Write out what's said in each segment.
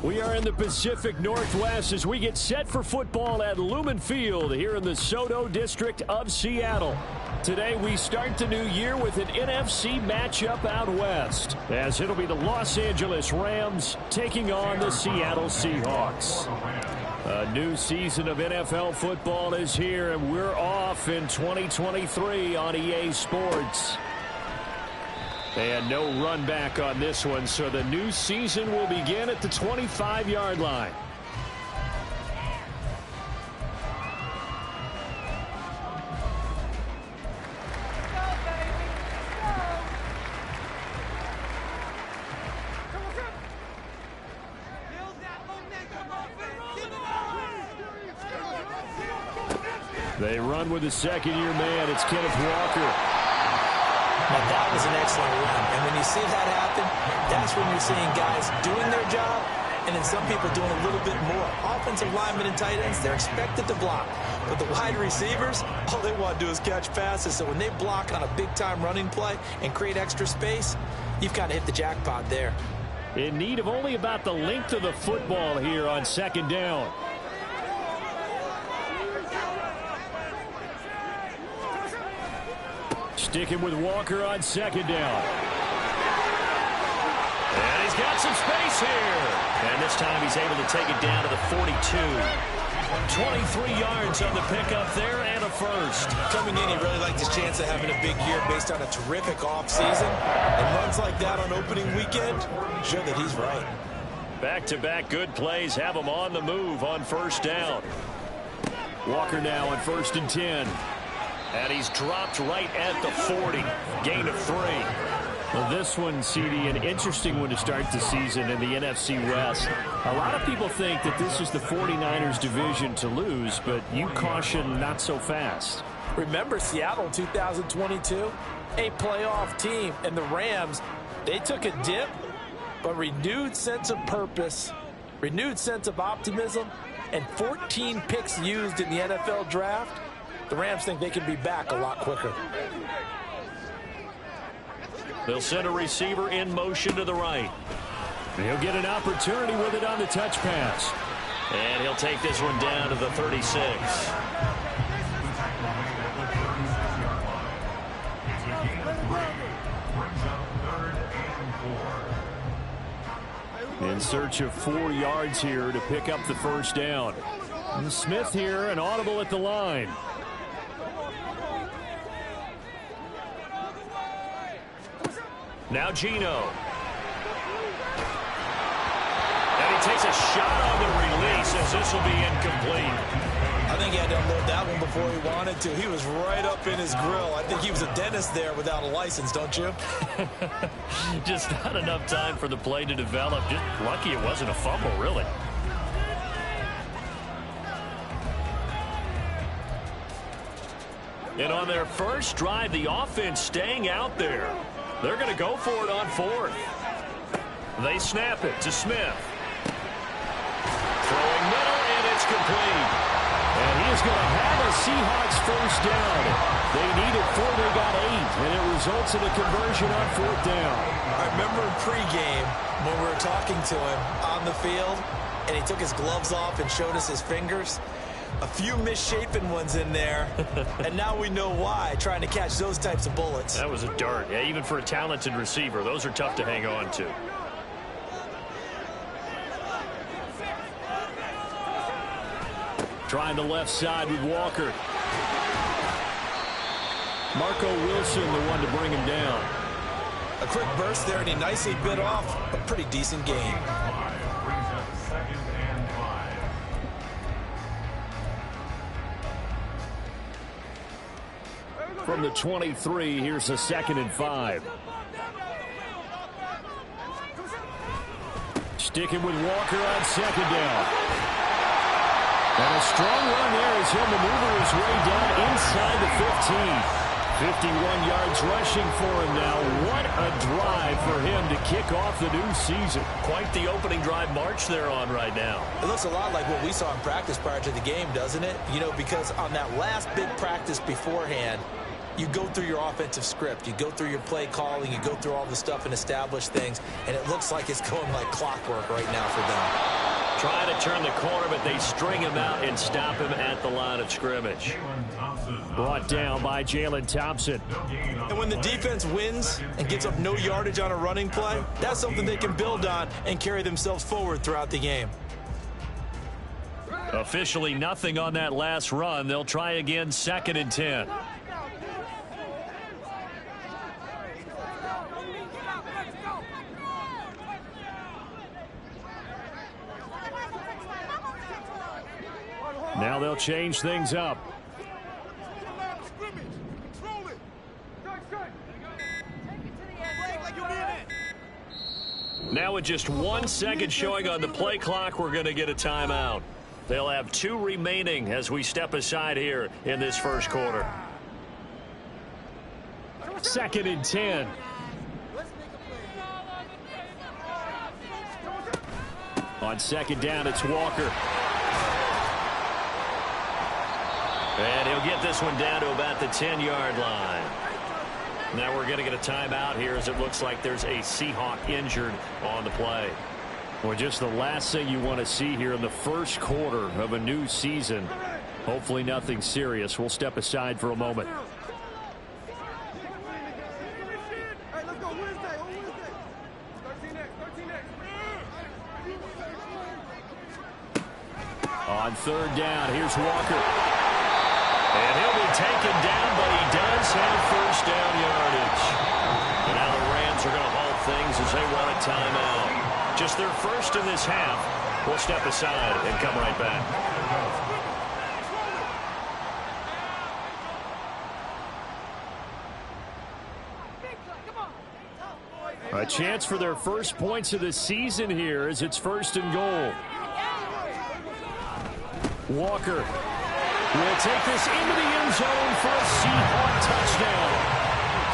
We are in the Pacific Northwest as we get set for football at Lumen Field here in the Soto District of Seattle. Today we start the new year with an NFC matchup out west, as it'll be the Los Angeles Rams taking on the Seattle Seahawks. A new season of NFL football is here, and we're off in 2023 on EA Sports. And no run back on this one, so the new season will begin at the 25-yard line. They run with the second-year man. It's Kenneth Walker. Now, that was an excellent run. And when you see that happen, that's when you're seeing guys doing their job and then some people doing a little bit more. Offensive linemen and tight ends, they're expected to block. But the wide receivers, all they want to do is catch passes. So when they block on a big-time running play and create extra space, you've kind of hit the jackpot there. In need of only about the length of the football here on second down. Sticking with Walker on second down. And he's got some space here. And this time he's able to take it down to the 42. 23 yards on the pickup there and a first. Coming in, he really liked his chance of having a big year based on a terrific offseason. And runs like that on opening weekend show that he's right. Back-to-back good plays have him on the move on first down. Walker now on 1st and 10. And he's dropped right at the 40. Gain of 3. Well, this one, CD, an interesting one to start the season in the NFC West. A lot of people think that this is the 49ers division to lose, but you caution not so fast. Remember Seattle 2022? A playoff team. And the Rams, they took a dip, but renewed sense of purpose, renewed sense of optimism, and 14 picks used in the NFL draft. The Rams think they can be back a lot quicker. They'll send a receiver in motion to the right. He'll get an opportunity with it on the touch pass. And he'll take this one down to the 36. In search of 4 yards here to pick up the first down. And Smith here, an audible at the line. Now Gino. And he takes a shot on the release as this will be incomplete. I think he had to unload that one before he wanted to. He was right up in his grill. I think he was a dentist there without a license, don't you? Just not enough time for the play to develop. Just lucky it wasn't a fumble, really. And on their first drive, the offense staying out there. They're going to go for it on 4th. They snap it to Smith. Throwing middle, and it's complete. And he is going to have a Seahawks first down. They needed 4, they got 8, and it results in a conversion on 4th down. I remember in pregame when we were talking to him on the field, and he took his gloves off and showed us his fingers. A few misshapen ones in there, and now we know why, trying to catch those types of bullets. That was a dart. Yeah, even for a talented receiver, those are tough to hang on to. Trying the left side with Walker. Marco Wilson, the one to bring him down. A quick burst there, and he nicely bit off a pretty decent gain. From the 23, here's a 2nd and 5. Sticking with Walker on 2nd down. And a strong run there as he'll maneuver his way down inside the 15. 51 yards rushing for him now. What a drive for him to kick off the new season. Quite the opening drive march they're on right now. It looks a lot like what we saw in practice prior to the game, doesn't it? You know, because on that last big practice beforehand, you go through your offensive script. You go through your play calling. You go through all the stuff and establish things. And it looks like it's going like clockwork right now for them. Trying to turn the corner, but they string him out and stop him at the line of scrimmage. Brought down by Jalen Thompson. And when the defense wins and gets up no yardage on a running play, that's something they can build on and carry themselves forward throughout the game. Officially nothing on that last run. They'll try again, 2nd and 10. Now they'll change things up. Now with just 1 second showing on the play clock, we're going to get a timeout. They'll have 2 remaining as we step aside here in this first quarter. 2nd and 10. On 2nd down, it's Walker. And he'll get this one down to about the 10-yard line. Now we're going to get a timeout here as it looks like there's a Seahawk injured on the play. Well, just the last thing you want to see here in the first quarter of a new season. Hopefully nothing serious. We'll step aside for a moment. On 3rd down, here's Walker. And he'll be taken down, but he does have first down yardage. And now the Rams are going to halt things as they want a timeout. Just their first in this half. We'll step aside and come right back. A chance for their first points of the season here as it's 1st and goal. Walker will take this into the end zone for a Seahawk touchdown.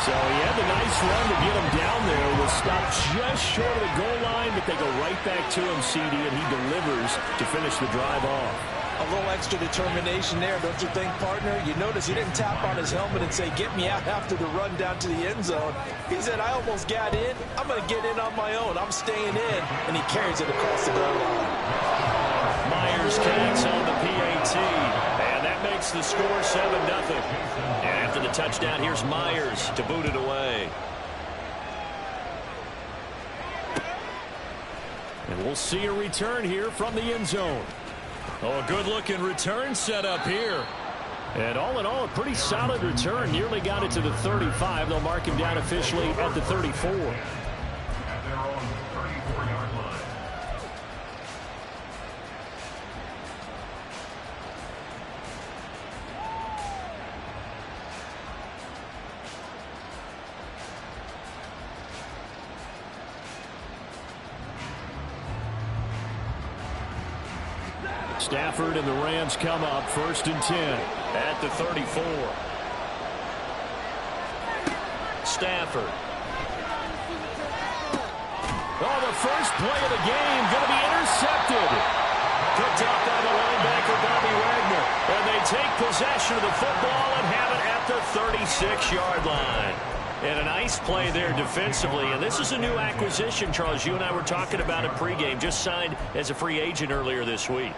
So he had the nice run to get him down there. Was stopped just short of the goal line, but they go right back to him, CD, and he delivers to finish the drive off. A little extra determination there, don't you think, partner? You notice he didn't tap on his helmet and say, get me out after the run down to the end zone. He said, I almost got in. I'm going to get in on my own. I'm staying in. And he carries it across the goal line. Myers connects on the PAT. And that makes the score 7-0. And after the touchdown, here's Myers to boot it away. And we'll see a return here from the end zone. Oh, a good-looking return set up here. And all in all, a pretty solid return. Nearly got it to the 35. They'll mark him down officially at the 34. Stafford and the Rams come up 1st and 10 at the 34. Stafford. Oh, the first play of the game going to be intercepted. Picked up by the linebacker, Bobby Wagner. And they take possession of the football and have it at the 36-yard line. And a nice play there defensively. And this is a new acquisition, Charles. You and I were talking about it pregame. Just signed as a free agent earlier this week.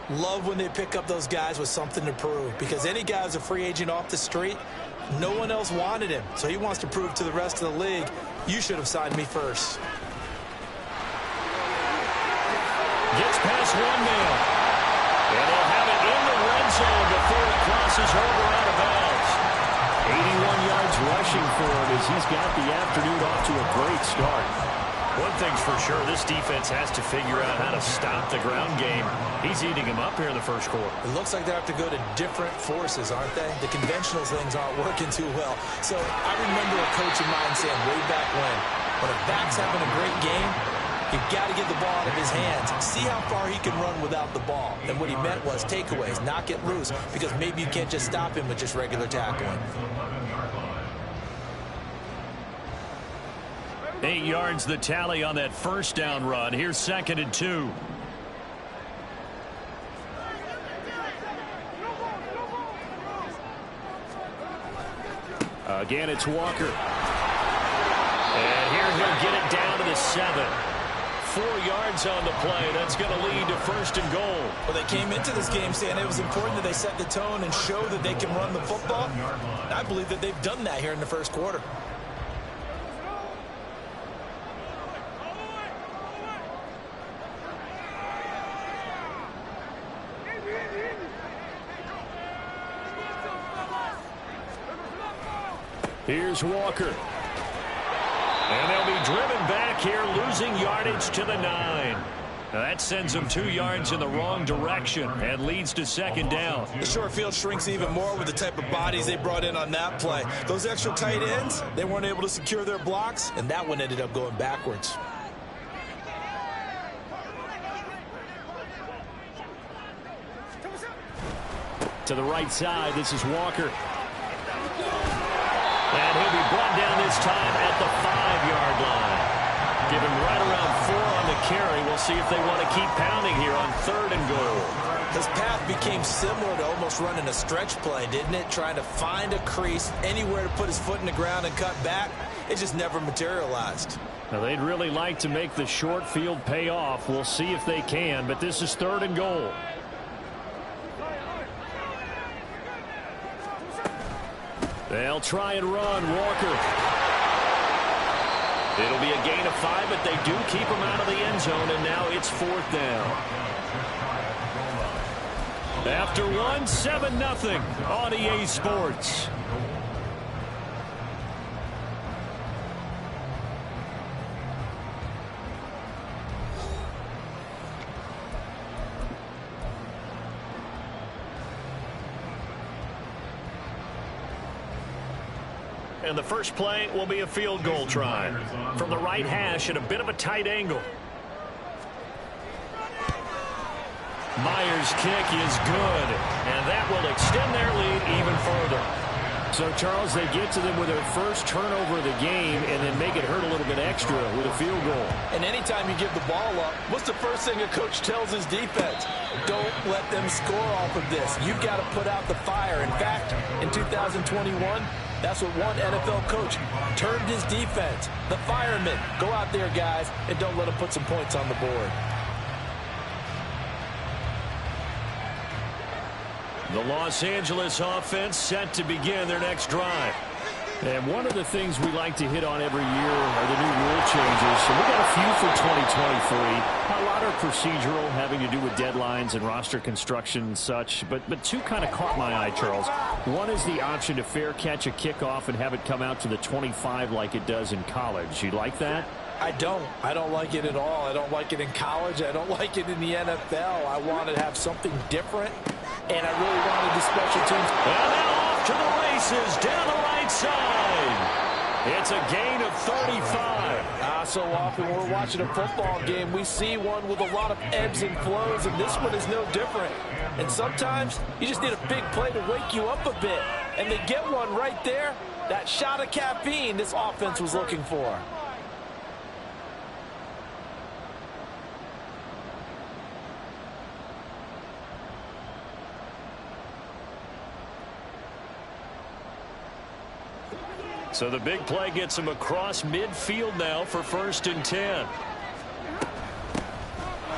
Love when they pick up those guys with something to prove, because any guy who's a free agent off the street, no one else wanted him. So he wants to prove to the rest of the league, you should have signed me first. Gets past one man. And they'll have it in the red zone before it crosses over out of bounds. 81 yards rushing for him as he's got the afternoon off to a great start. One thing's for sure, this defense has to figure out how to stop the ground game. He's eating him up here in the first quarter. It looks like they have to go to different forces, aren't they? The conventional things aren't working too well. So I remember a coach of mine saying way back when a back's having a great game, you've got to get the ball out of his hands. See how far he can run without the ball. And what he meant was takeaways, not get loose, because maybe you can't just stop him with just regular tackling. 8 yards the tally on that first down run. Here's 2nd and 2. Again, it's Walker. And here he'll get it down to the 7. 4 yards on the play. That's going to lead to 1st and goal. Well, they came into this game saying it was important that they set the tone and show that they can run the football. I believe that they've done that here in the first quarter. Here's Walker. And they'll be driven back here, losing yardage to the 9. Now that sends them 2 yards in the wrong direction and leads to 2nd down. The short field shrinks even more with the type of bodies they brought in on that play. Those extra tight ends, they weren't able to secure their blocks, and that one ended up going backwards. To the right side, this is Walker. And he'll be brought down this time at the 5-yard line. Give him right around 4 on the carry. We'll see if they want to keep pounding here on 3rd and goal. His path became similar to almost running a stretch play, didn't it? Trying to find a crease, anywhere to put his foot in the ground and cut back. It just never materialized. Now, they'd really like to make the short field pay off. We'll see if they can, but this is 3rd and goal. They'll try and run. Walker. It'll be a gain of 5, but they do keep him out of the end zone, and now it's 4th down. After 1, 7-0 on EA Sports. And the first play will be a field goal try from the right hash at a bit of a tight angle. Myers' kick is good, and that will extend their lead even further. So, Charles, they get to them with their first turnover of the game and then make it hurt a little bit extra with a field goal. And anytime you give the ball up, what's the first thing a coach tells his defense? Don't let them score off of this. You've got to put out the fire. In fact, in 2021, that's what one NFL coach termed his defense. The firemen. Go out there, guys, and don't let them put some points on the board. The Los Angeles offense set to begin their next drive. And one of the things we like to hit on every year are the new rule changes. And we got a few for 2023. A lot are procedural, having to do with deadlines and roster construction and such. But two kind of caught my eye, Charles. One is the option to fair catch a kickoff and have it come out to the 25 like it does in college. You like that? I don't like it at all. I don't like it in college. I don't like it in the NFL. I want to have something different, and I really wanted the special teams. And now off to the races down the right side. It's a gain of 35. So often we're watching a football game, we see one with a lot of ebbs and flows, and this one is no different. And sometimes you just need a big play to wake you up a bit, and they get one right there. That shot of caffeine this offense was looking for. So the big play gets him across midfield now for 1st and 10.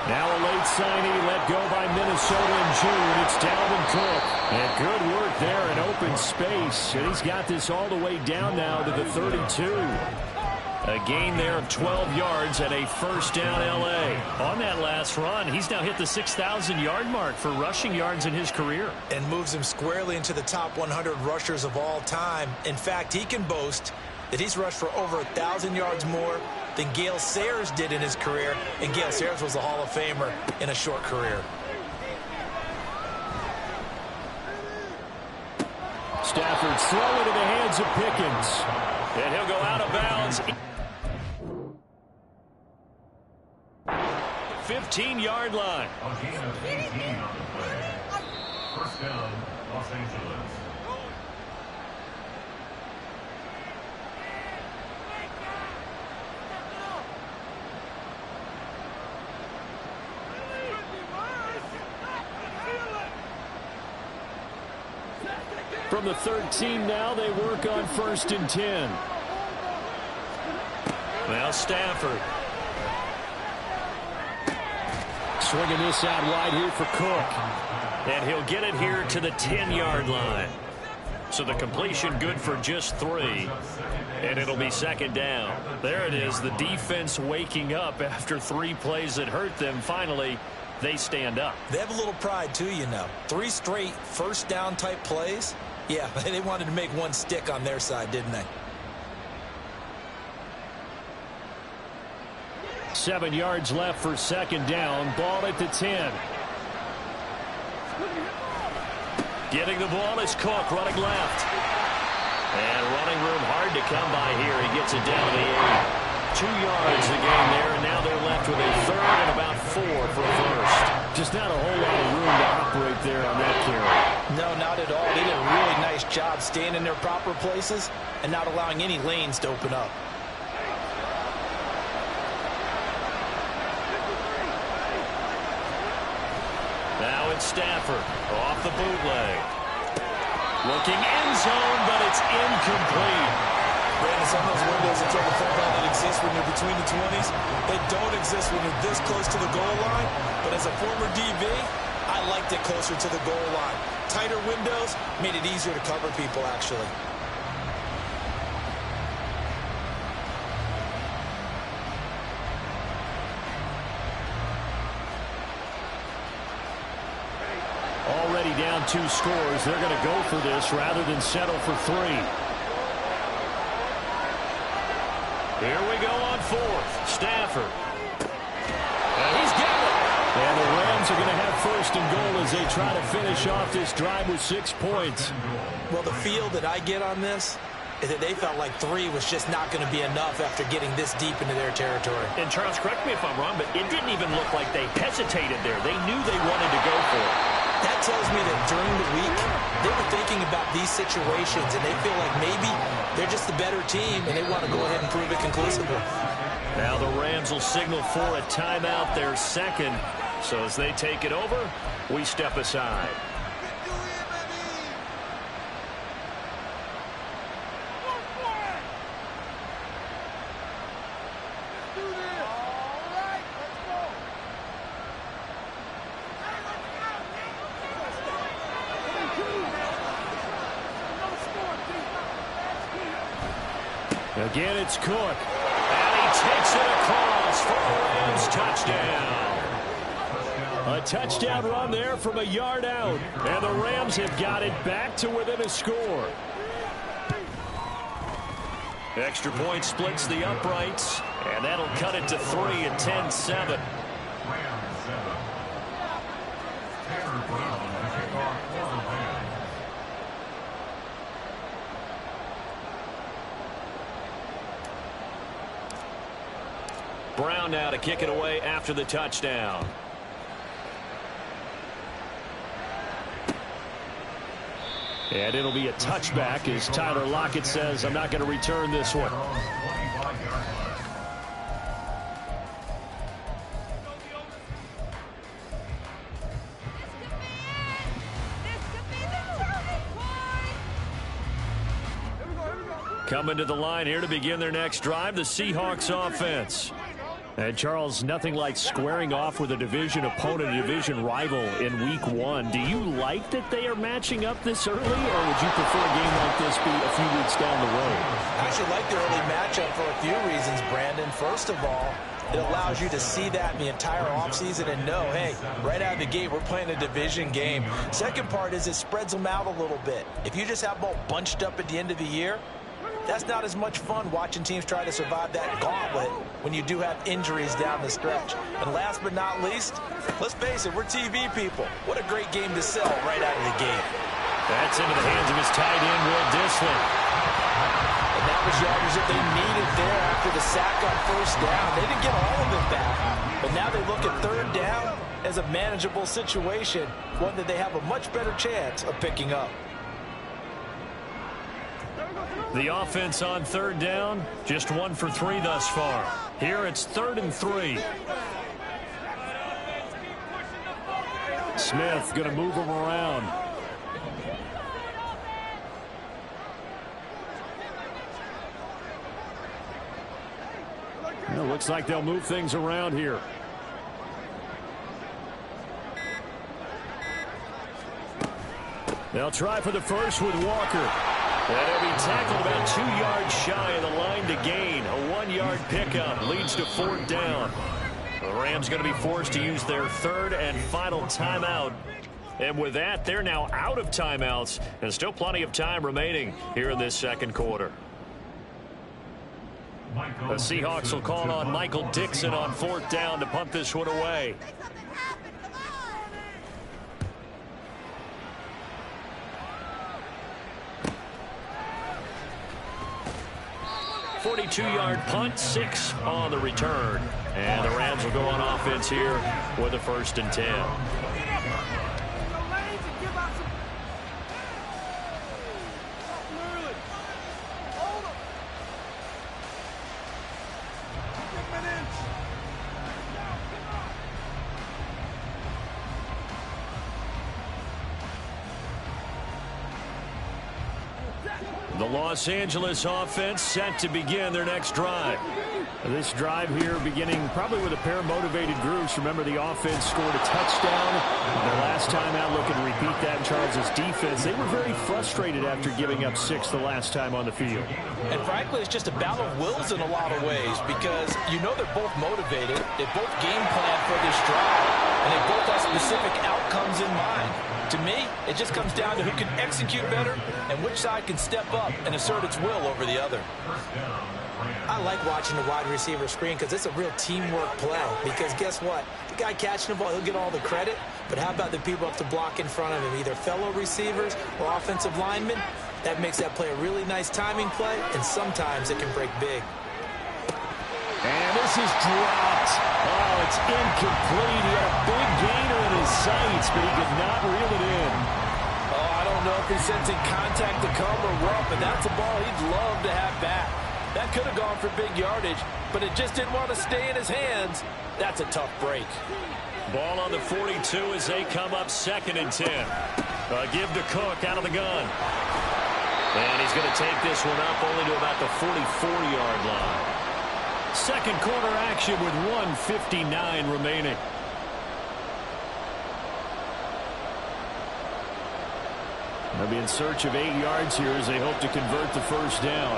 Now a late signee let go by Minnesota in June. It's Dalvin Cook. And good work there in open space. And he's got this all the way down now to the 32. A gain there of 12 yards and a 1st down L.A. On that last run, he's now hit the 6,000-yard mark for rushing yards in his career. And moves him squarely into the top 100 rushers of all time. In fact, he can boast that he's rushed for over 1,000 yards more than Gale Sayers did in his career. And Gale Sayers was a Hall of Famer in a short career. Stafford throw into the hands of Pickens. And he'll go out of bounds. 15-yard line. First down, Los Angeles. From the 13 now, they work on 1st and 10. Now Stafford. Swinging this out wide here for Cook. And he'll get it here to the 10-yard line. So the completion good for just 3. And it'll be 2nd down. There it is, the defense waking up after 3 plays that hurt them. Finally, they stand up. They have a little pride, too, you know. 3 straight first-down type plays. Yeah, they wanted to make one stick on their side, didn't they? 7 yards left for 2nd down. Ball at the 10. Getting the ball is Cook, running left. And running room hard to come by here. He gets it down to the 8. 2 yards the game there, and now they're left with a 3rd and about 4 for 1st. Just not a whole lot of room to operate there on that carry. No, not at all. They did a really nice job staying in their proper places and not allowing any lanes to open up. Now it's Stafford off the bootleg. Looking end zone, but it's incomplete. Brandon, some of those windows in trouble football that exist when you're between the 20s, they don't exist when you're this close to the goal line. But as a former DB, I liked it closer to the goal line. Tighter windows made it easier to cover people, actually. Already down 2 scores. They're going to go for this rather than settle for 3. Here we go on 4th. Stafford. And he's got it. And the Rams are going to have 1st and goal as they try to finish off this drive with 6 points. Well, the feel that I get on this is that they felt like 3 was just not going to be enough after getting this deep into their territory. And Charles, correct me if I'm wrong, but it didn't even look like they hesitated there. They knew they wanted to go for it. That tells me that during the week, they were thinking about these situations, and they feel like maybe they're just the better team, and they want to go ahead and prove it conclusively. Now the Rams will signal for a timeout, their 2nd. So as they take it over, we step aside. Again, it's Cook. And he takes it across for a Rams touchdown. A touchdown run there from a yard out. And the Rams have got it back to within a score. Extra point splits the uprights. And that'll cut it to 3 at 10-7. Brown now to kick it away after the touchdown. And it'll be a touchback as Tyler Lockett says, I'm not going to return this one. Coming to the line here to begin their next drive, the Seahawks offense. And Charles, nothing like squaring off with a division opponent, a division rival in week 1. Do you like that they are matching up this early, or would you prefer a game like this be a few weeks down the road? I actually like the early matchup for a few reasons, Brandon. First of all, it allows you to see that in the entire offseason and know, hey, right out of the gate, we're playing a division game. Second part is it spreads them out a little bit. If you just have them all bunched up at the end of the year, that's not as much fun watching teams try to survive that gauntlet when you do have injuries down the stretch. And last but not least, let's face it, we're TV people. What a great game to sell right out of the gate. That's into the hands of his tight end, Will Dissly. And that was yardage that they needed there after the sack on 1st down. They didn't get all of it back, but now they look at 3rd down as a manageable situation, one that they have a much better chance of picking up. The offense on 3rd down, just 1 for 3 thus far. Here it's 3rd and 3. Smith going to move him around. Well, looks like they'll move things around here. They'll try for the first with Walker. And he'll be tackled about 2 yards shy of the line to gain. A 1-yard pickup leads to 4th down. The Rams going to be forced to use their 3rd and final timeout. And with that, they're now out of timeouts. And still plenty of time remaining here in this second quarter. The Seahawks will call on Michael Dixon on 4th down to punt this one away. 42-yard punt, 6 on the return. And the Rams will go on offense here with a 1st and 10. The Los Angeles offense set to begin their next drive. This drive here beginning probably with a pair of motivated groups. Remember, the offense scored a touchdown. Their last time out, looking to repeat that in Charles' defense. They were very frustrated after giving up 6 the last time on the field. And frankly, it's just a battle of wills in a lot of ways because you know they're both motivated. They both game plan for this drive, and they both have specific outcomes in mind. To me, it just comes down to who can execute better and which side can step up and assert its will over the other. I like watching the wide receiver screen because it's a real teamwork play. Because guess what? The guy catching the ball, he'll get all the credit. But how about the people up to block in front of him, either fellow receivers or offensive linemen? That makes that play a really nice timing play, and sometimes it can break big. And this is dropped. Oh, it's incomplete. He had a big gainer in his sights, but he could not reel it in. Oh, I don't know if he's sensing contact to come or what, but that's a ball he'd love to have back. That could have gone for big yardage, but it just didn't want to stay in his hands. That's a tough break. Ball on the 42 as they come up 2nd and 10. Give to Cook out of the gun. And he's going to take this one up only to about the 44-yard line. Second quarter action with 1:59 remaining. They'll be in search of 8 yards here as they hope to convert the first down.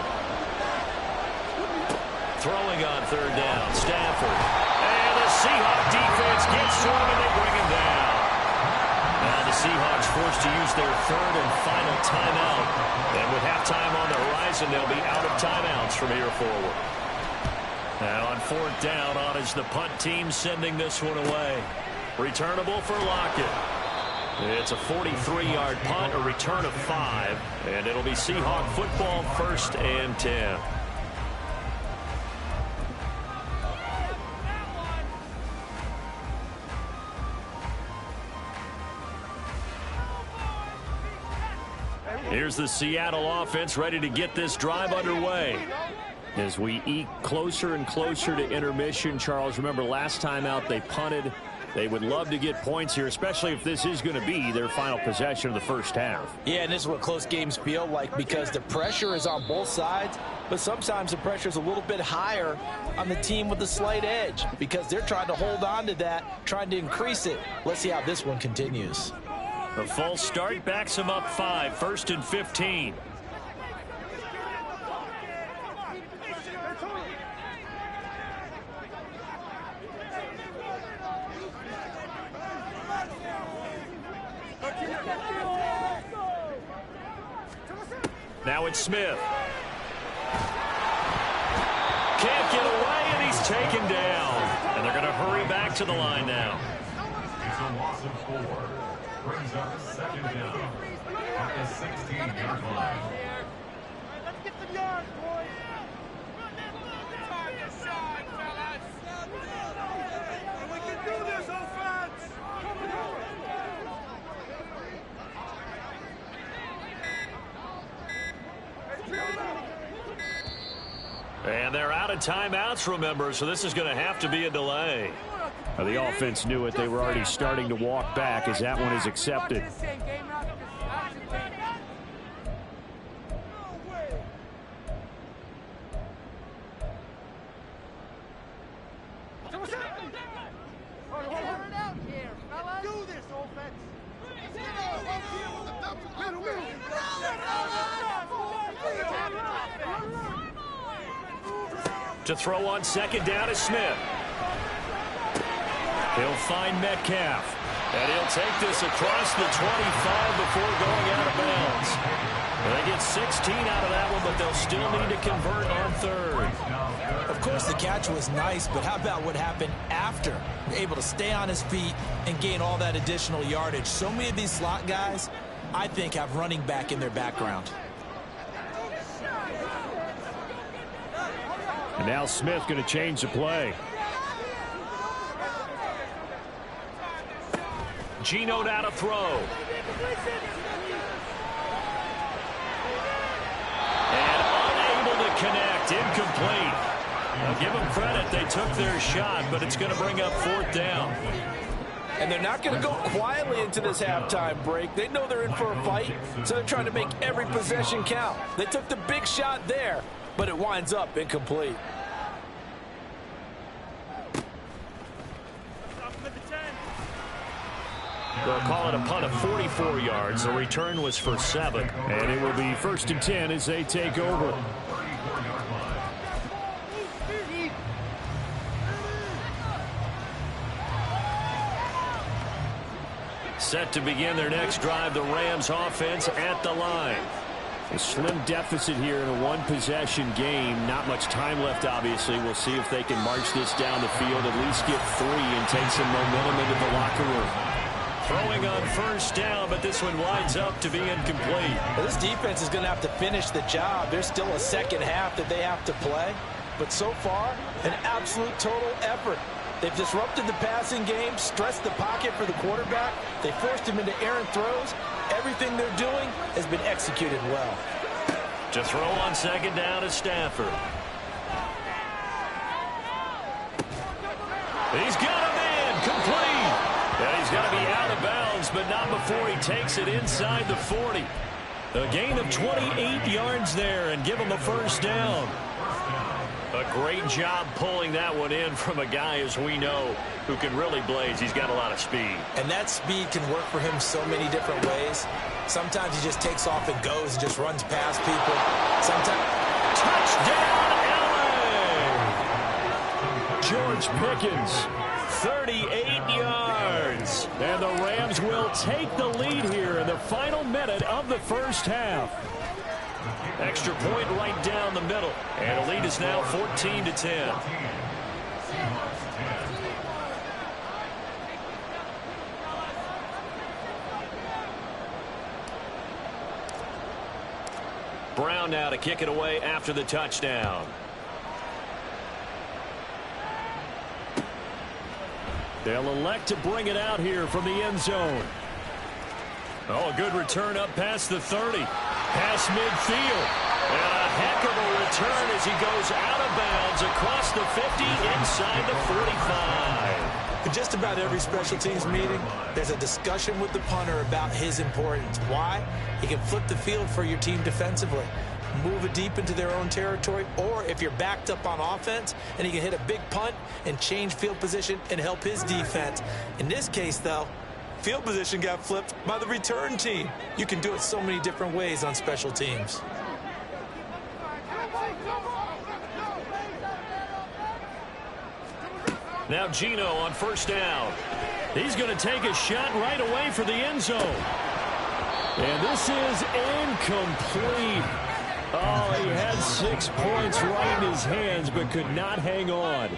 Throwing on 3rd down, Stafford. And the Seahawks defense gets to him and they bring him down. Now the Seahawks forced to use their 3rd and final timeout. And with halftime on the horizon, they'll be out of timeouts from here forward. Now on 4th down, on is the punt team sending this one away. Returnable for Lockett. It's a 43-yard punt, a return of 5, and it'll be Seahawk football 1st and 10. Here's the Seattle offense ready to get this drive underway. As we eke closer and closer to intermission, Charles, remember last time out they punted. They would love to get points here, especially if this is going to be their final possession of the first half. Yeah, and this is what close games feel like because the pressure is on both sides, but sometimes the pressure is a little bit higher on the team with the slight edge because they're trying to hold on to that, trying to increase it. Let's see how this one continues. The false start backs him up 5, 1st and 15. Now it's Smith. Can't get away, and he's taken down. And they're going to hurry back to the line now. It's a loss of 4. Brings up 2nd down at the 16-yard line. Let's get some yards, boys. We can do this, offense. And they're out of timeouts, remember, so this is going to have to be a delay. Now, the offense knew it. They were already starting to walk back as that one is accepted. To throw on second down is Smith. He'll find Metcalf. And he'll take this across the 25 before going out of bounds. They get 16 out of that one, but they'll still need to convert on third. Of course, the catch was nice, but how about what happened after? Able to stay on his feet and gain all that additional yardage. So many of these slot guys, I think, have running back in their background. And now Smith going to change the play. Geno now to throw. And unable to connect. Incomplete. I'll give them credit. They took their shot, but it's going to bring up fourth down. And they're not going to go quietly into this halftime break. They know they're in for a fight, so they're trying to make every possession count. They took the big shot there, but it winds up incomplete. They'll call it a punt of 44 yards. The return was for 7. And it will be 1st and 10 as they take over. Set to begin their next drive, the Rams offense at the line. A slim deficit here in a one-possession game. Not much time left, obviously. We'll see if they can march this down the field, at least get 3 and take some momentum into the locker room. Throwing on first down, but this one winds up to be incomplete. Well, this defense is going to have to finish the job. There's still a second half that they have to play. But so far, an absolute total effort. They've disrupted the passing game, stressed the pocket for the quarterback. They forced him into errant throws. Everything they're doing has been executed well. To throw on second down is Stafford. He's got him in, complete. And he's got to be out of bounds, but not before he takes it inside the 40. A gain of 28 yards there and give him a first down. A great job pulling that one in from a guy, as we know, who can really blaze. He's got a lot of speed. And that speed can work for him so many different ways. Sometimes he just takes off and goes and just runs past people. Sometimes... Touchdown, LA! George Pickens, 38 yards. And the Rams will take the lead here in the final minute of the first half. Extra point right down the middle. And the lead is now 14-10. Brown now to kick it away after the touchdown. They'll elect to bring it out here from the end zone. Oh, a good return up past the 30. Past midfield. And a heck of a return as he goes out of bounds across the 50 inside the 45. In just about every special teams meeting, there's a discussion with the punter about his importance. Why? He can flip the field for your team defensively, move it deep into their own territory, or if you're backed up on offense, and he can hit a big punt and change field position and help his defense. In this case, though, field position got flipped by the return team. You can do it so many different ways on special teams. Now Geno on first down. He's going to take a shot right away for the end zone. And this is incomplete. Oh, he had 6 points right in his hands, but could not hang on.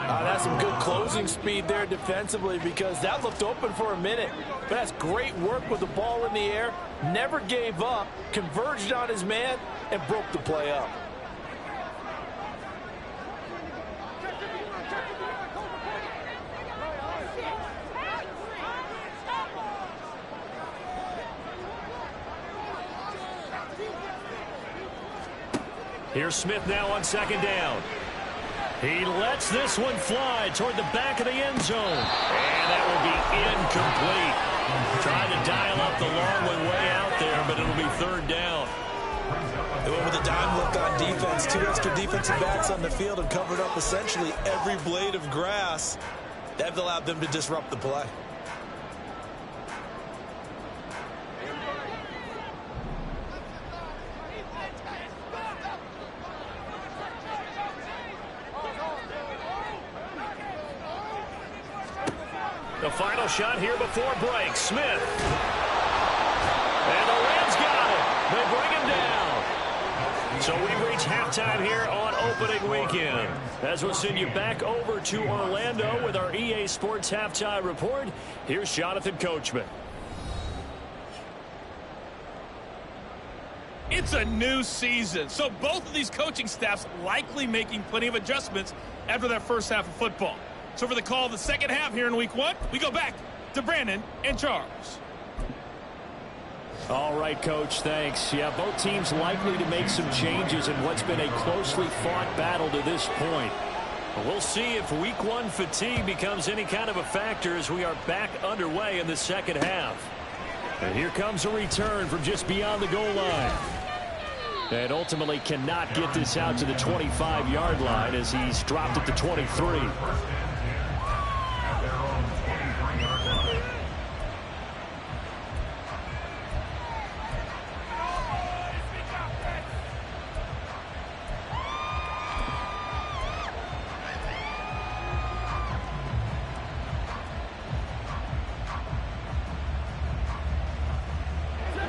That's some good closing speed there defensively, because that looked open for a minute. But that's great work with the ball in the air. Never gave up, converged on his man, and broke the play up. Here's Smith now on second down. He lets this one fly toward the back of the end zone. And that will be incomplete. Trying to dial up the long one way out there, but it'll be third down. They went with a dime look on defense. 2 extra defensive backs on the field and covered up essentially every blade of grass. That allowed them to disrupt the play. final shot here before break. Smith. And the Rams got it. They bring him down. So we reach halftime here on opening weekend. As we'll send you back over to Orlando with our EA Sports Halftime Report, here's Jonathan Coachman. It's a new season, so both of these coaching staffs likely making plenty of adjustments after that first half of football. So for the call of the second half here in week 1, we go back to Brandon and Charles. All right, Coach, thanks. Yeah, both teams likely to make some changes in what's been a closely fought battle to this point. We'll see if week 1 fatigue becomes any kind of a factor as we are back underway in the second half. And here comes a return from just beyond the goal line. And ultimately cannot get this out to the 25-yard line as he's dropped at the 23.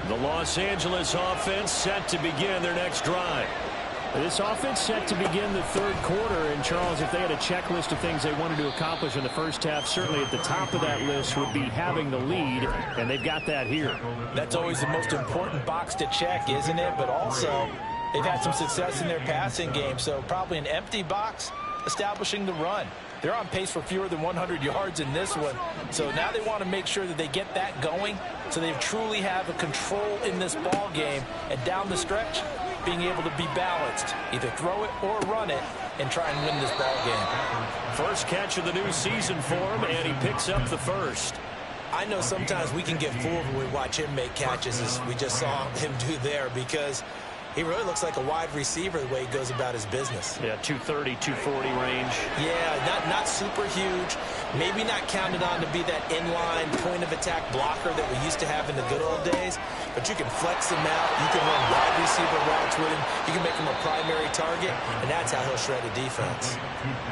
The Los Angeles offense set to begin their next drive. This offense set to begin the third quarter. And, Charles, if they had a checklist of things they wanted to accomplish in the first half, certainly at the top of that list would be having the lead, and they've got that here. That's always the most important box to check, isn't it? But also, they've had some success in their passing game, so probably an empty box establishing the run. They're on pace for fewer than 100 yards in this one. So now they want to make sure that they get that going so they truly have a control in this ball game. And down the stretch, being able to be balanced, either throw it or run it, and try and win this ball game. First catch of the new season for him, and he picks up the first. I know sometimes we can get fooled when we watch him make catches, as we just saw him do there, because he really looks like a wide receiver the way he goes about his business. Yeah, 230, 240 range. Yeah, not super huge. Maybe not counted on to be that inline point-of-attack blocker that we used to have in the good old days. But you can flex him out. You can run wide receiver routes with him. You can make him a primary target, and that's how he'll shred a defense.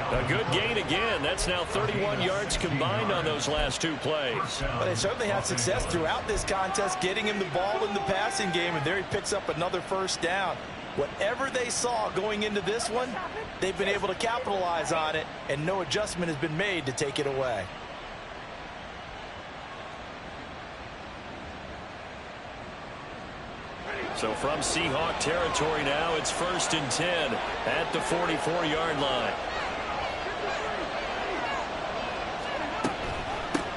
A good gain again. That's now 31 yards combined on those last two plays. But they certainly had success throughout this contest, getting him the ball in the passing game, and there he picks up another first down. Whatever they saw going into this one, they've been able to capitalize on it, and no adjustment has been made to take it away. So from Seahawk territory now, it's 1st and 10 at the 44-yard line.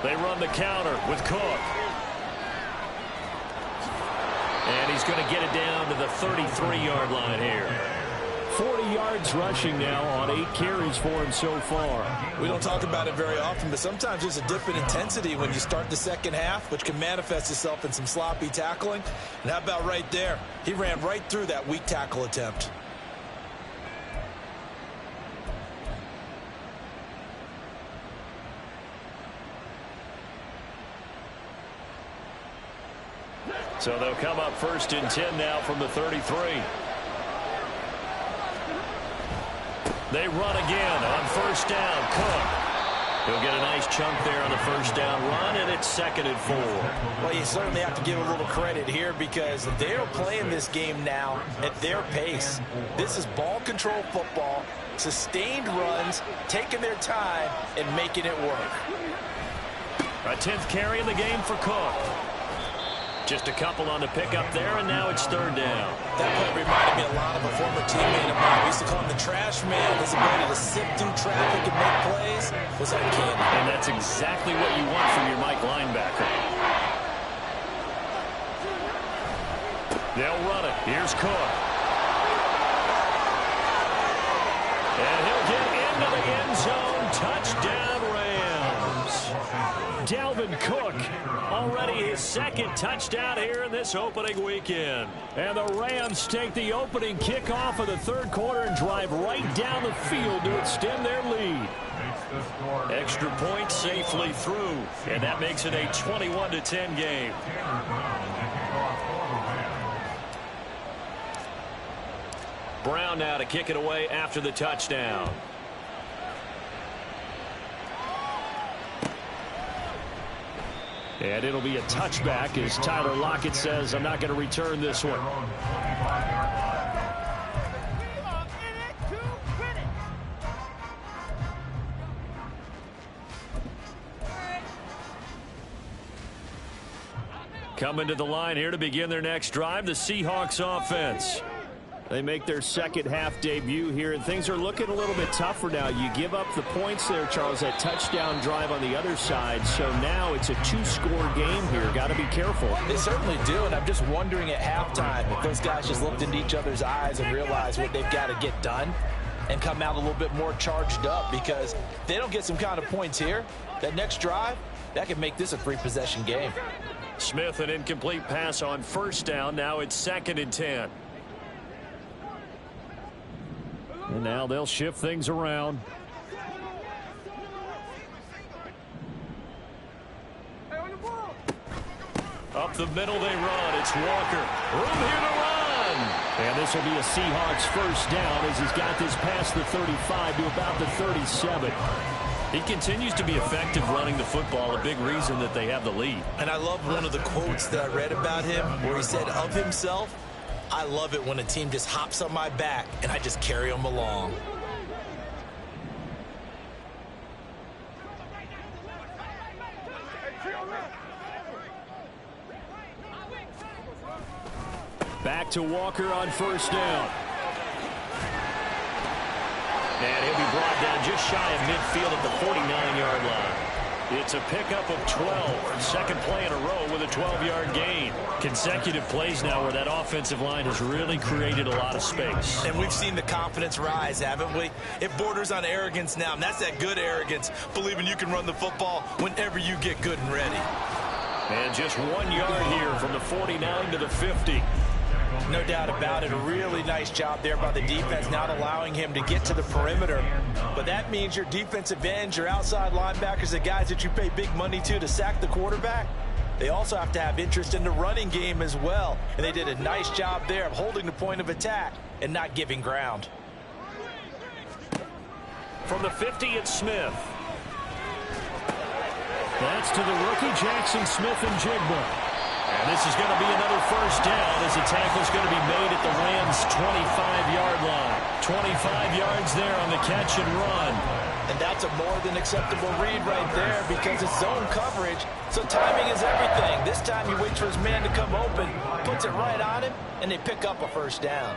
They run the counter with Cook. And he's going to get it down to the 33-yard line here. 40 yards rushing now on 8 carries for him so far. We don't talk about it very often, but sometimes there's a dip in intensity when you start the second half, which can manifest itself in some sloppy tackling. And how about right there? He ran right through that weak tackle attempt. So they'll come up 1st and 10 now from the 33. They run again on 1st down. Cook. He'll get a nice chunk there on the 1st down run, and it's 2nd and 4. Well, you certainly have to give a little credit here because they're playing this game now at their pace. This is ball control football, sustained runs, taking their time, and making it work. A 10th carry in the game for Cook. Just a couple on the pickup there, and now it's 3rd down. That play reminded me a lot of a former teammate of mine. We used to call him the trash man. His ability to sift through traffic and make plays was uncanny. And that's exactly what you want from your Mike linebacker. They'll run it. Here's Cook. And he'll get into the end zone. Touchdown, Rams. Dalvin Cook, already his 2nd touchdown here in this opening weekend. And the Rams take the opening kickoff of the 3rd quarter and drive right down the field to extend their lead. Extra point safely through, and that makes it a 21-10 game. Brown now to kick it away after the touchdown. And it'll be a touchback as Tyler Lockett says, I'm not going to return this one. Coming to the line here to begin their next drive, the Seahawks offense. They make their second half debut here, and things are looking a little bit tougher now. You give up the points there, Charles, that touchdown drive on the other side. So now it's a two-score game here. Got to be careful. They certainly do, and I'm just wondering at halftime if those guys just looked into each other's eyes and realized what they've got to get done and come out a little bit more charged up, because if they don't get some kind of points here, that next drive, that could make this a three-possession game. Smith, an incomplete pass on first down. Now it's 2nd and 10. And now they'll shift things around. Up the middle they run. It's Walker. Room here to run. And this will be a Seahawks first down as he's got this past the 35 to about the 37. He continues to be effective running the football, a big reason that they have the lead. And I love one of the quotes that I read about him where he said of himself, I love it when a team just hops on my back and I just carry them along. Back to Walker on first down. And he'll be brought down just shy of midfield at the 49-yard line. It's a pickup of 12. Second play in a row with a 12-yard gain. Consecutive plays now where that offensive line has really created a lot of space. And we've seen the confidence rise, haven't we? It borders on arrogance now, and that's that good arrogance, believing you can run the football whenever you get good and ready. And just 1 yard here from the 49 to the 50. No doubt about it. A really nice job there by the defense, not allowing him to get to the perimeter. But that means your defensive ends, your outside linebackers, the guys that you pay big money to sack the quarterback, they also have to have interest in the running game as well. And they did a nice job there of holding the point of attack and not giving ground. From the 50, it's Smith. That's to the rookie, Jackson Smith-Njigba. And this is going to be another first down as the tackle's going to be made at the Rams' 25-yard line. 25 yards there on the catch and run. And that's a more than acceptable read right there because it's zone coverage, so timing is everything. This time he waits for his man to come open, puts it right on him, and they pick up a first down.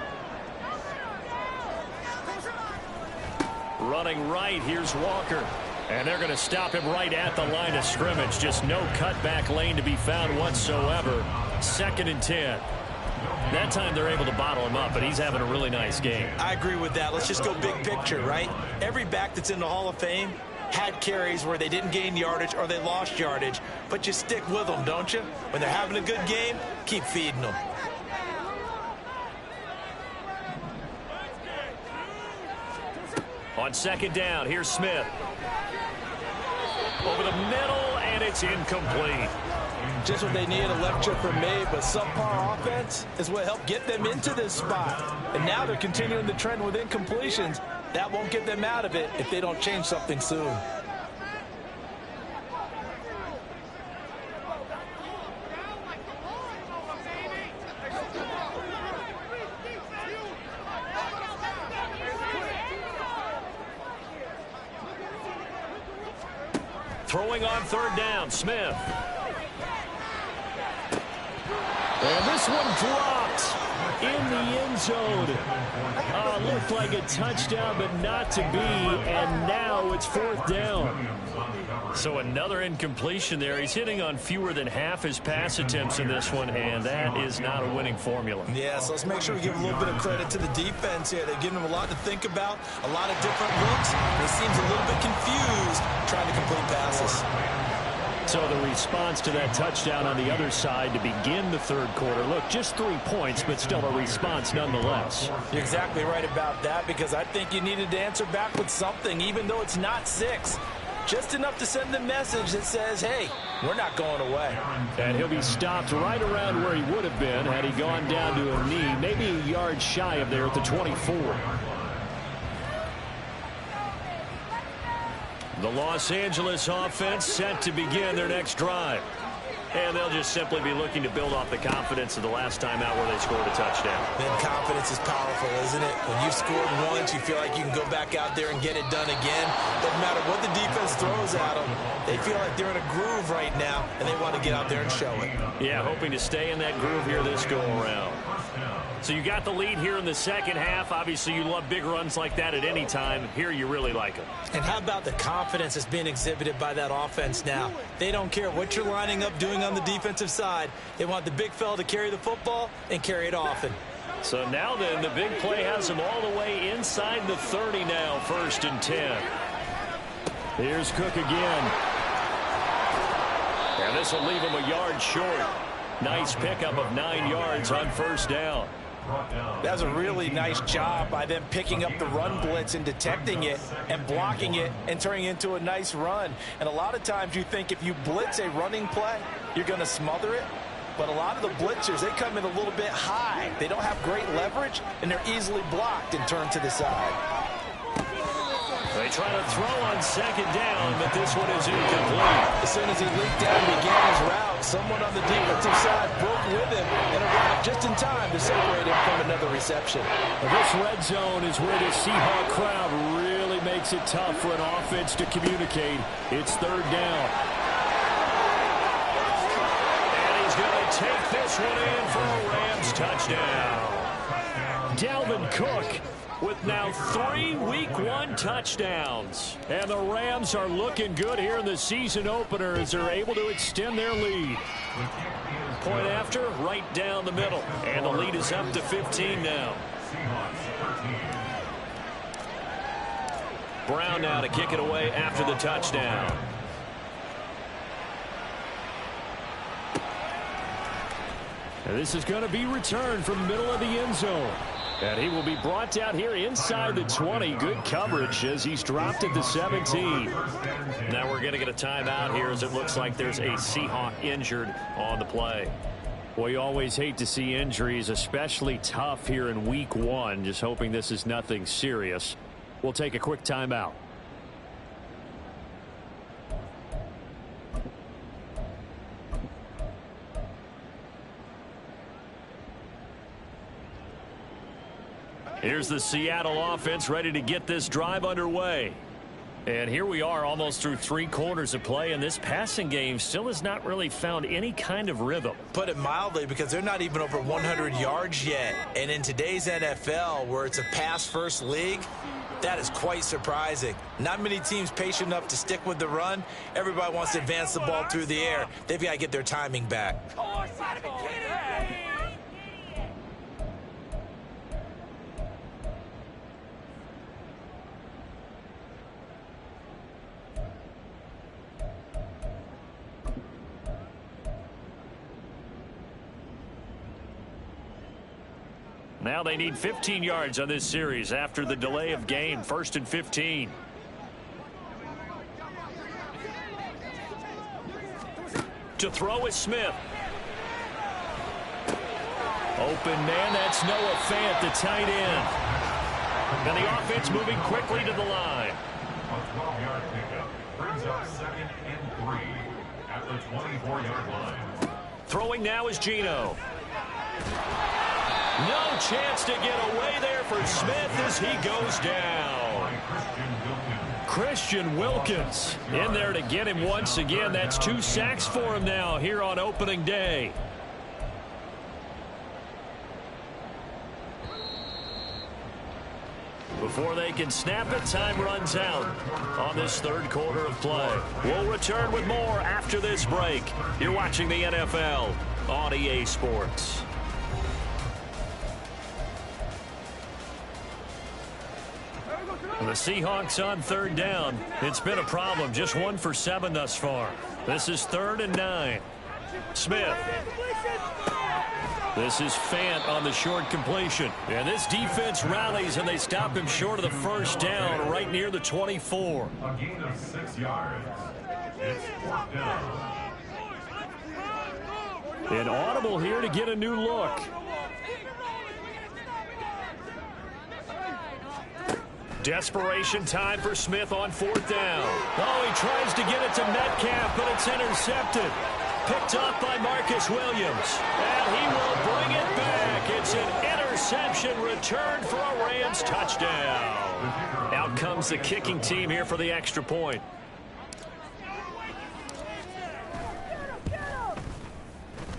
Running right, here's Walker. And they're going to stop him right at the line of scrimmage. Just no cutback lane to be found whatsoever. 2nd and 10. That time they're able to bottle him up, but he's having a really nice game. I agree with that. Let's just go big picture, right? Every back that's in the Hall of Fame had carries where they didn't gain yardage or they lost yardage, but you stick with them, don't you? When they're having a good game, keep feeding them. On 2nd down, here's Smith. Over the middle, and it's incomplete. Just what they need, a lecture from me, but subpar offense is what helped get them into this spot. And now they're continuing the trend with incompletions. That won't get them out of it if they don't change something soon. Throwing on 3rd down, Smith. And this one dropped in the end zone. Looked like a touchdown, but not to be. And now it's 4th down. So another incompletion there. He's hitting on fewer than half his pass attempts in this one, and that is not a winning formula. Yeah, so let's make sure we give a little bit of credit to the defense here. They're giving him a lot to think about, a lot of different looks. And he seems a little bit confused trying to complete passes. So the response to that touchdown on the other side to begin the 3rd quarter. Look, just 3 points, but still a response nonetheless. You're exactly right about that, because I think you needed to answer back with something, even though it's not 6. Just enough to send the message that says, hey, we're not going away. And he'll be stopped right around where he would have been had he gone down to a knee, maybe a yard shy of there at the 24. The Los Angeles offense set to begin their next drive. And they'll just simply be looking to build off the confidence of the last time out where they scored a touchdown. Man, confidence is powerful, isn't it? When you've scored once, you feel like you can go back out there and get it done again. Doesn't matter what the defense throws at them. They feel like they're in a groove right now, and they want to get out there and show it. Yeah, hoping to stay in that groove here this go-around. So you got the lead here in the second half. Obviously, you love big runs like that at any time. Here, you really like them. And how about the confidence that's being exhibited by that offense now? They don't care what you're lining up doing on the defensive side. They want the big fella to carry the football and carry it often. So now then, the big play has them all the way inside the 30 now, 1st and 10. Here's Cook again. And this will leave him a yard short. Nice pickup of 9 yards on 1st down. That's a really nice job by them picking up the run blitz and detecting it and blocking it and turning it into a nice run. And a lot of times you think if you blitz a running play, you're going to smother it. But a lot of the blitzers, they come in a little bit high. They don't have great leverage, and they're easily blocked and turned to the side. They try to throw on 2nd down, but this one is incomplete. As soon as he leaked out and began his route, someone on the defensive side broke with him and arrived just in time to separate him from another reception. Now this red zone is where the Seahawk crowd really makes it tough for an offense to communicate. It's 3rd down. And he's going to take this one in for a Rams touchdown. Dalvin Cook with now 3 Week 1 touchdowns. And the Rams are looking good here in the season opener as they're able to extend their lead. Point after, right down the middle. And the lead is up to 15 now. Brown now to kick it away after the touchdown. And this is going to be returned from the middle of the end zone. And he will be brought down here inside the 20. Good coverage as he's dropped at the 17. Now we're going to get a timeout here as it looks like there's a Seahawk injured on the play. Well, you always hate to see injuries, especially tough here in Week 1. Just hoping this is nothing serious. We'll take a quick timeout. Here's the Seattle offense ready to get this drive underway. And here we are almost through 3 quarters of play, and this passing game still has not really found any kind of rhythm. Put it mildly, because they're not even over 100 yards yet. And in today's NFL, where it's a pass-first league, that is quite surprising. Not many teams patient enough to stick with the run. Everybody wants to advance the ball through the air. They've got to get their timing back. Now they need 15 yards on this series after the delay of game. 1st and 15. To throw is Smith. Open man, that's Noah Fant, the tight end. And the offense moving quickly to the line. A 12-yard pickup brings up 2nd and 3 at the 24-yard line. Throwing now is Geno. No chance to get away there for Smith as he goes down. Christian Wilkins in there to get him once again. That's 2 sacks for him now here on opening day. Before they can snap it, time runs out on this 3rd quarter of play. We'll return with more after this break. You're watching the NFL on EA Sports. The Seahawks on 3rd down. It's been a problem. Just 1 for 7 thus far. This is 3rd and 9. Smith. This is Fant on the short completion. And this defense rallies and they stop him short of the 1st down right near the 24. A gain of 6 yards. It's 4th down. An audible here to get a new look. Desperation time for Smith on 4th down. Oh, he tries to get it to Metcalf, but it's intercepted. picked off by Marcus Williams. And he will bring it back. It's an interception returned for a Rams touchdown. Out comes the kicking team here for the extra point.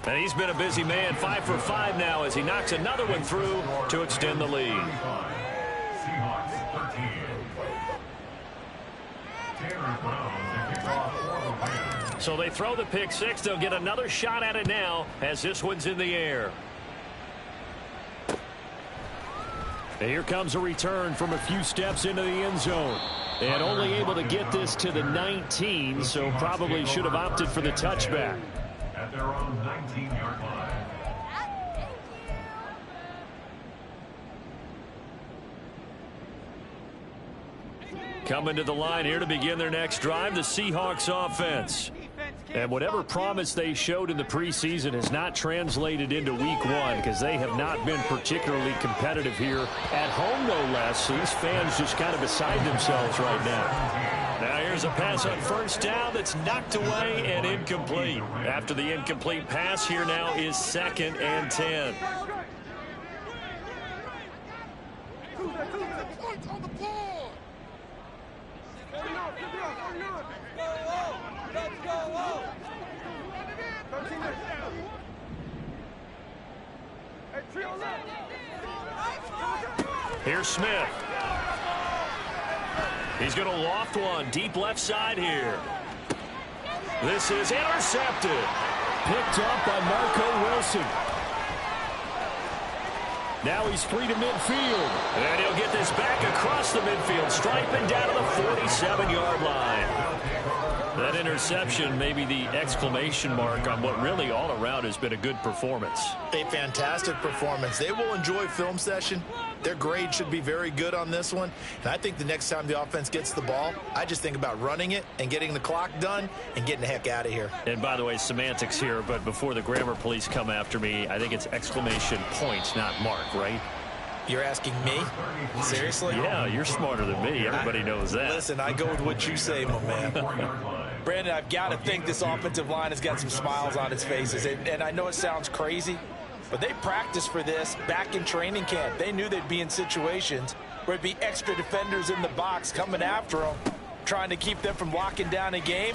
And he's been a busy man, 5 for 5 now as he knocks another one through to extend the lead. Seahawks 13. Taylor Brown to kick off for the Rams. So they throw the pick six. They'll get another shot at it now as this one's in the air. And here comes a return from a few steps into the end zone. And only able to get this to the 19, so probably should have opted for the touchback. At their own 19-yard line. Coming to the line here to begin their next drive, the Seahawks offense. And whatever promise they showed in the preseason has not translated into week one because they have not been particularly competitive here at home, no less. So these fans just kind of beside themselves right now. Now here's a pass on first down that's knocked away and incomplete. After the incomplete pass, here now is 2nd and 10. Here's Smith. He's going to loft one deep left side here. This is intercepted. Picked up by Marco Wilson. Now he's free to midfield. And he'll get this back across the midfield, striping down to the 47-yard line. That interception may be the exclamation mark on what really all around has been a good performance. A fantastic performance. They will enjoy film session. Their grade should be very good on this one. And I think the next time the offense gets the ball, I just think about running it and getting the clock done and getting the heck out of here. And by the way, semantics here, but before the grammar police come after me, I think it's exclamation point, not mark, right? You're asking me? Seriously? Yeah, you're smarter than me. Everybody knows that. Listen, I go with what you say, my man. Brandon, I've got to think this offensive line has got some smiles on its faces. And I know it sounds crazy, but they practiced for this back in training camp. They knew they'd be in situations where it'd be extra defenders in the box coming after them, trying to keep them from locking down a game.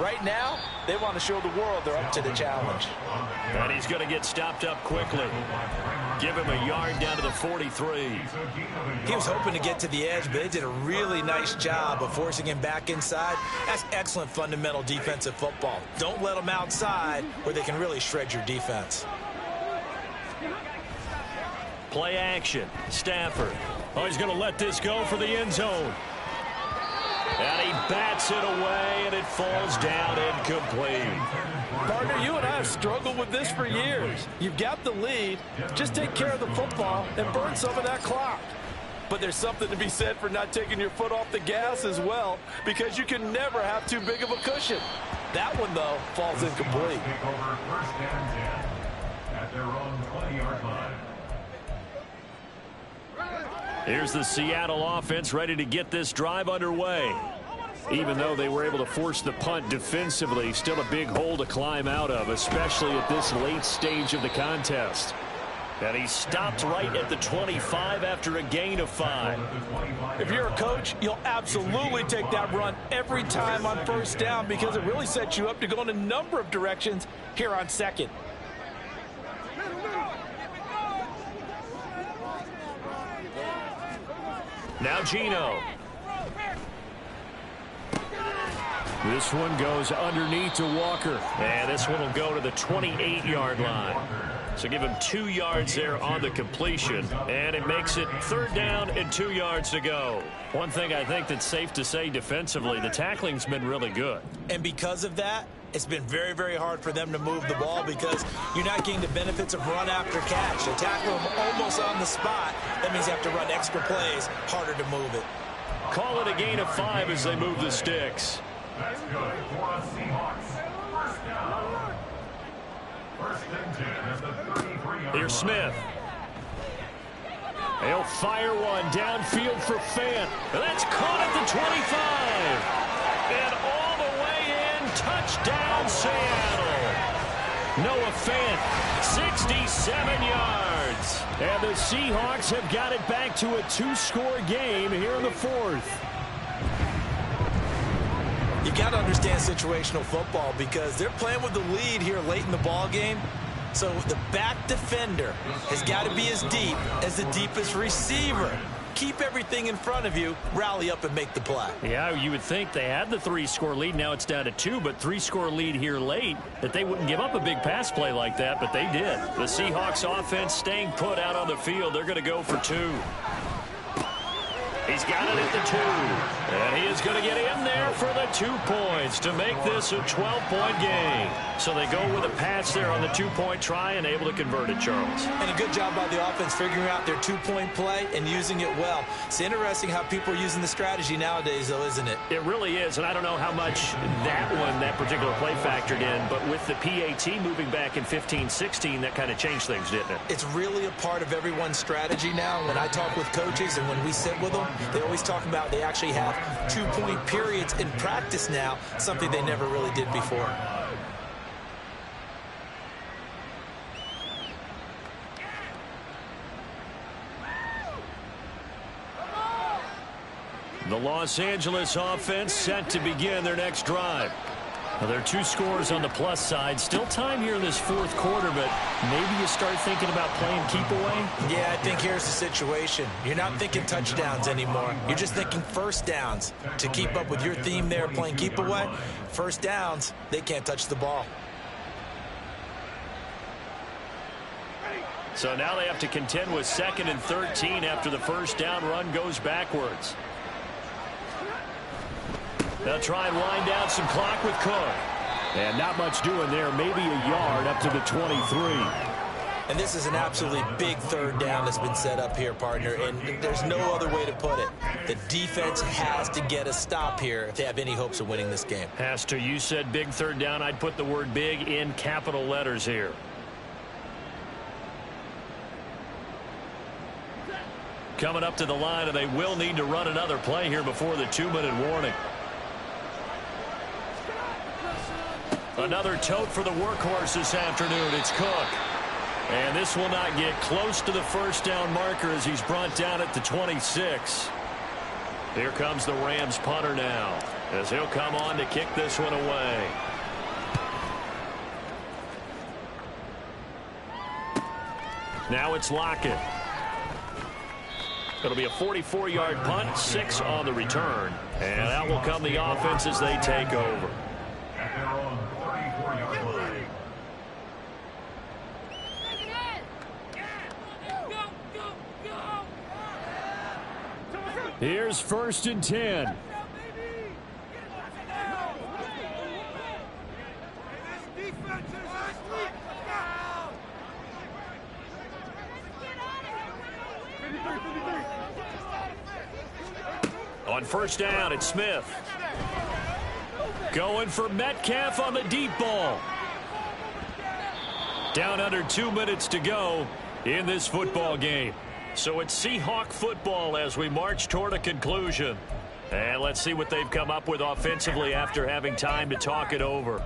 Right now, they want to show the world they're up to the challenge. And he's going to get stopped up quickly. Give him a yard down to the 43. He was hoping to get to the edge, but they did a really nice job of forcing him back inside. That's excellent fundamental defensive football. Don't let them outside where they can really shred your defense. Play action. Stafford. Oh, he's going to let this go for the end zone. And he bats it away, and it falls down incomplete. Partner, you and I have struggled with this for years. You've got the lead. Just take care of the football and burn some of that clock. But there's something to be said for not taking your foot off the gas as well, because you can never have too big of a cushion. That one, though, falls incomplete. Take over 1st and 10 at their own 20-yard line. Here's the Seattle offense ready to get this drive underway. Even though they were able to force the punt defensively, still a big hole to climb out of, especially at this late stage of the contest. And he stopped right at the 25 after a gain of 5. If you're a coach, you'll absolutely take that run every time on first down because it really sets you up to go in a number of directions here on 2nd. Now Gino. This one goes underneath to Walker. And this one will go to the 28-yard line. So give him 2 yards there on the completion. And it makes it 3rd down and 2 yards to go. One thing I think that's safe to say defensively, the tackling's been really good. And because of that, it's been very, very hard for them to move the ball because you're not getting the benefits of run after catch. They tackle them almost on the spot. That means you have to run extra plays, harder to move it. Call it a gain of 5 as they move the sticks. That's good for the Seahawks. 1st down. 1st and 10 at the 33-yard line. Here's Smith. He'll fire one downfield for Fant. That's caught at the 25. And all the way in, touchdown Seattle. Noah Fant, 67 yards. And the Seahawks have got it back to a 2-score game here in the fourth. You got to understand situational football because they're playing with the lead here late in the ball game. So the back defender has got to be as deep as the deepest receiver. Keep everything in front of you, rally up and make the play. Yeah, you would think they had the 3-score lead. Now it's down to 2, but 3-score lead here late, that they wouldn't give up a big pass play like that, but they did. The Seahawks offense staying put out on the field. They're going to go for 2. He's got it at the 2. And he is going to get in there for the 2 points to make this a 12-point game. So they go with a pass there on the 2-point try and able to convert it, Charles. And a good job by the offense figuring out their 2-point play and using it well. It's interesting how people are using the strategy nowadays, though, isn't it? It really is, and I don't know how much that particular play factored in, but with the PAT moving back in 15-16, that kind of changed things, didn't it? It's really a part of everyone's strategy now. When I talk with coaches and when we sit with them, they always talk about they actually have 2-point periods in practice now, something they never really did before. The Los Angeles offense set to begin their next drive. Well, there are 2 scores on the plus side. Still time here in this fourth quarter, but maybe you start thinking about playing keep away? Yeah, I think here's the situation. You're not thinking touchdowns anymore. You're just thinking first downs. To keep up with your theme there, playing keep away, first downs, they can't touch the ball. So now they have to contend with 2nd and 13 after the first down run goes backwards. They'll try and wind down some clock with Cook. And not much doing there. Maybe a yard up to the 23. And this is an absolutely big third down that's been set up here, partner. And there's no other way to put it. The defense has to get a stop here if they have any hopes of winning this game. Has to. You said big third down. I'd put the word big in capital letters here. Coming up to the line, and they will need to run another play here before the 2-minute warning. Another tote for the workhorse this afternoon. It's Cook. And this will not get close to the first down marker as he's brought down at the 26. Here comes the Rams punter now as he'll come on to kick this one away. Now it's Lockett. It'll be a 44-yard punt, 6 on the return. And out will come the offense as they take over. Here's 1st and 10. On first down, it's Smith. Going for Metcalf on the deep ball. Down under 2 minutes to go in this football game. So it's Seahawk football as we march toward a conclusion. And let's see what they've come up with offensively after having time to talk it over.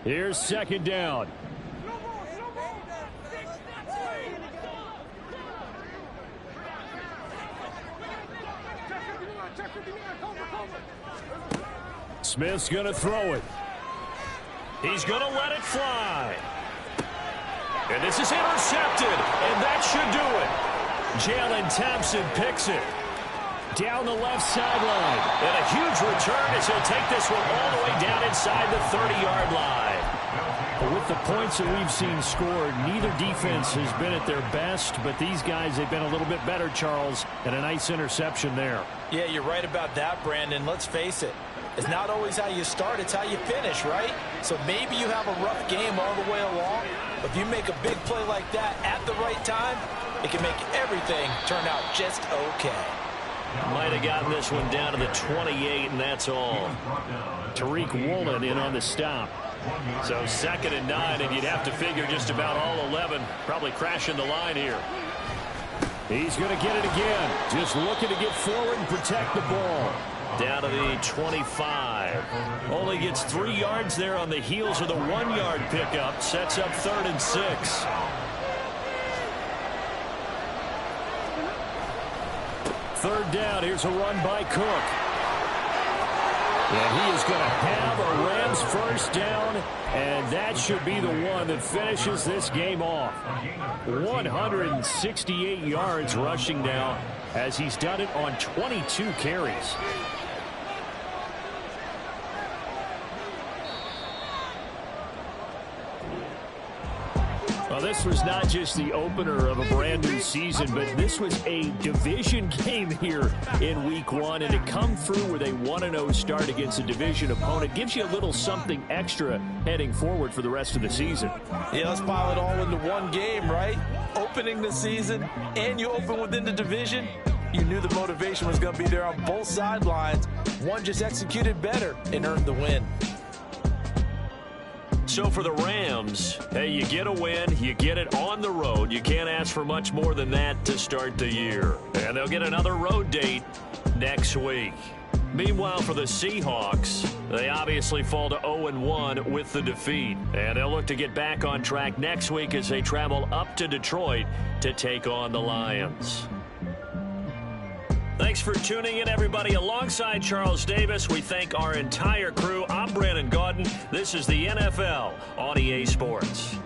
Here's 2nd down. Smith's going to throw it. He's going to let it fly. And this is intercepted, and that should do it. Jalen Thompson picks it. Down the left sideline. And a huge return as he'll take this one all the way down inside the 30-yard line. But with the points that we've seen scored, neither defense has been at their best, but these guys have been a little bit better, Charles, and a nice interception there. Yeah, you're right about that, Brandon. Let's face it. It's not always how you start, it's how you finish, right? So maybe you have a rough game all the way along, but if you make a big play like that at the right time, it can make everything turn out just okay. Might have gotten this one down to the 28, and that's all. Tariq Woolen in on the stop. So 2nd and 9, and you'd have to figure just about all 11 probably crashing the line here. He's going to get it again. Just looking to get forward and protect the ball. Down to the 25. Only gets 3 yards there on the heels of the 1-yard pickup. Sets up 3rd and 6. Third down. Here's a run by Cook. And he is going to have a Rams first down, and that should be the one that finishes this game off. 168 yards rushing now as he's done it on 22 carries. Well, this was not just the opener of a brand new season, but this was a division game here in week 1. And to come through with a 1-0 start against a division opponent gives you a little something extra heading forward for the rest of the season. Yeah, let's pile it all into one game, right? Opening the season, and you open within the division. You knew the motivation was going to be there on both sidelines. One just executed better and earned the win. So for the Rams, hey, you get a win, you get it on the road. You can't ask for much more than that to start the year. And they'll get another road date next week. Meanwhile, for the Seahawks, they obviously fall to 0-1 with the defeat. And they'll look to get back on track next week as they travel up to Detroit to take on the Lions. Thanks for tuning in, everybody. Alongside Charles Davis, we thank our entire crew. I'm Brandon Gaudin. This is the NFL on EA Sports.